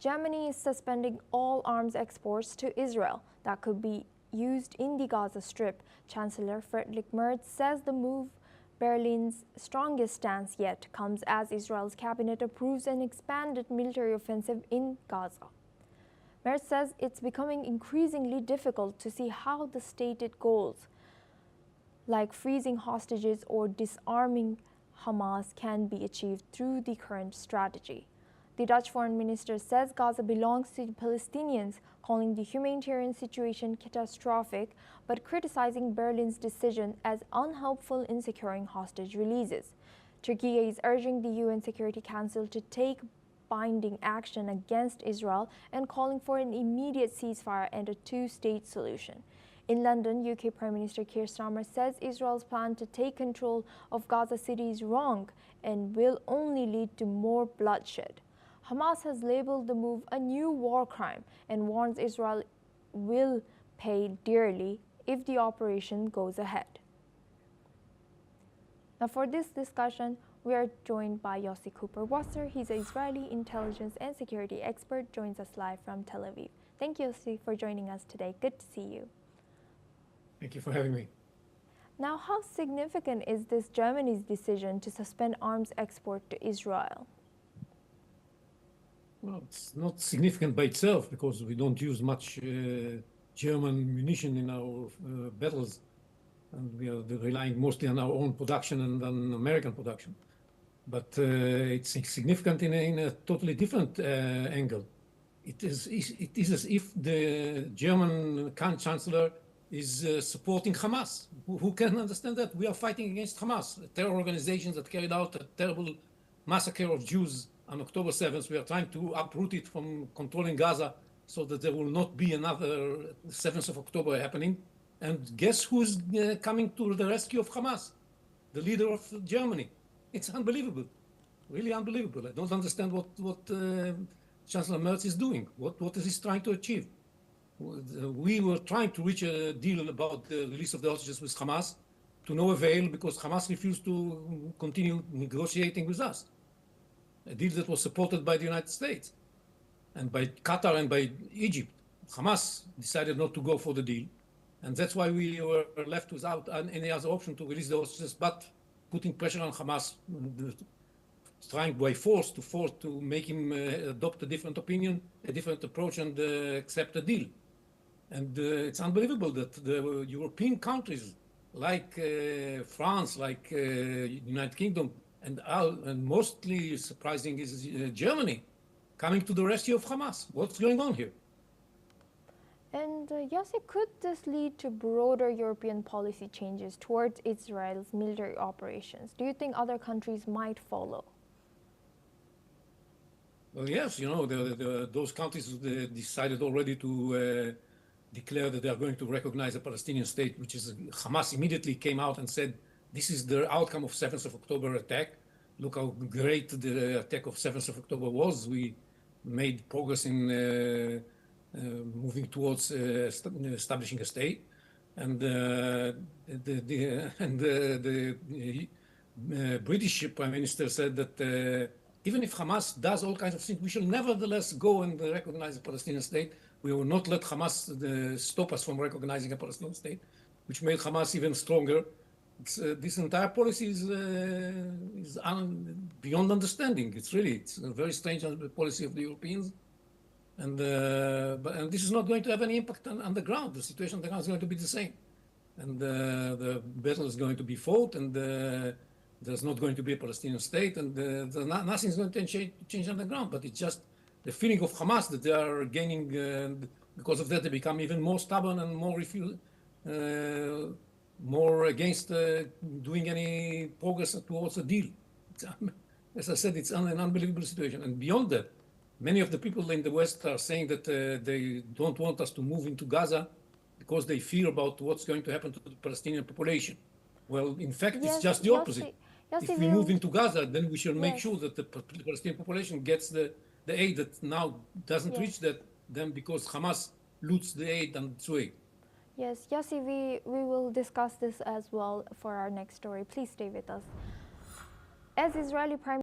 Germany is suspending all arms exports to Israel that could be used in the Gaza Strip. Chancellor Friedrich Merz says the move, Berlin's strongest stance yet, comes as Israel's cabinet approves an expanded military offensive in Gaza. Merz says it's becoming increasingly difficult to see how the stated goals, like freezing hostages or disarming Hamas, can be achieved through the current strategy. The Dutch foreign minister says Gaza belongs to the Palestinians, calling the humanitarian situation catastrophic, but criticizing Berlin's decision as unhelpful in securing hostage releases. Turkey is urging the UN Security Council to take binding action against Israel and calling for an immediate ceasefire and a two-state solution. In London, UK Prime Minister Keir Starmer says Israel's plan to take control of Gaza City is wrong and will only lead to more bloodshed. Hamas has labeled the move a new war crime and warns Israel will pay dearly if the operation goes ahead. Now, for this discussion, we are joined by Yossi Cooper-Wasser. He's an Israeli intelligence and security expert, joins us live from Tel Aviv. Thank you, Yossi, for joining us today. Good to see you. Thank you for having me. Now, how significant is this Germany's decision to suspend arms export to Israel? Well, it's not significant by itself because we don't use much German munition in our battles, and we are relying mostly on our own production and on American production. But it's significant in a totally different angle. It is as if the German Chancellor is supporting Hamas. Who can understand that? We are fighting against Hamas, a terror organization that carried out a terrible massacre of Jews on October 7th. We are trying to uproot it from controlling Gaza so that there will not be another 7th of October happening. And guess who's coming to the rescue of Hamas? The leader of Germany. It's unbelievable, really unbelievable. I don't understand what Chancellor Merz is doing. What is he trying to achieve? We were trying to reach a deal about the release of the hostages with Hamas to no avail because Hamas refused to continue negotiating with us. A deal that was supported by the United States and by Qatar and by Egypt. Hamas decided not to go for the deal. And that's why we were left without any other option to release the hostages, but putting pressure on Hamas, trying by force to make him adopt a different opinion, a different approach, and accept a deal. And it's unbelievable that the European countries like France, like United Kingdom, and mostly surprising is Germany coming to the rescue of Hamas. What's going on here? And Yossi, could this lead to broader European policy changes towards Israel's military operations? Do you think other countries might follow? Well, yes, you know, those countries decided already to declare that they are going to recognize a Palestinian state, which is Hamas immediately came out and said, this is the outcome of 7th of October attack. Look how great the attack of 7th of October was. We made progress in moving towards establishing a state. And the British Prime Minister said that even if Hamas does all kinds of things, we shall nevertheless go and recognize a Palestinian state. We will not let Hamas stop us from recognizing a Palestinian state, which made Hamas even stronger. This entire policy is beyond understanding. It's a very strange policy of the Europeans. And this is not going to have any impact on the ground. The situation on the ground is going to be the same. And the battle is going to be fought, and there's not going to be a Palestinian state, and nothing is going to change on the ground. But it's just the feeling of Hamas that they are gaining, because of that they become even more stubborn and more against doing any progress towards a deal. As I said, it's an unbelievable situation. And beyond that, many of the people in the West are saying that they don't want us to move into Gaza because they fear about what's going to happen to the Palestinian population. Well, in fact, Yes, it's just the opposite. Yossi, if we move into Gaza, then we should make sure that the Palestinian population gets the aid that now doesn't reach them because Hamas loots the aid and its way. Yes, Yossi, we will discuss this as well for our next story. Please stay with us. As Israeli Prime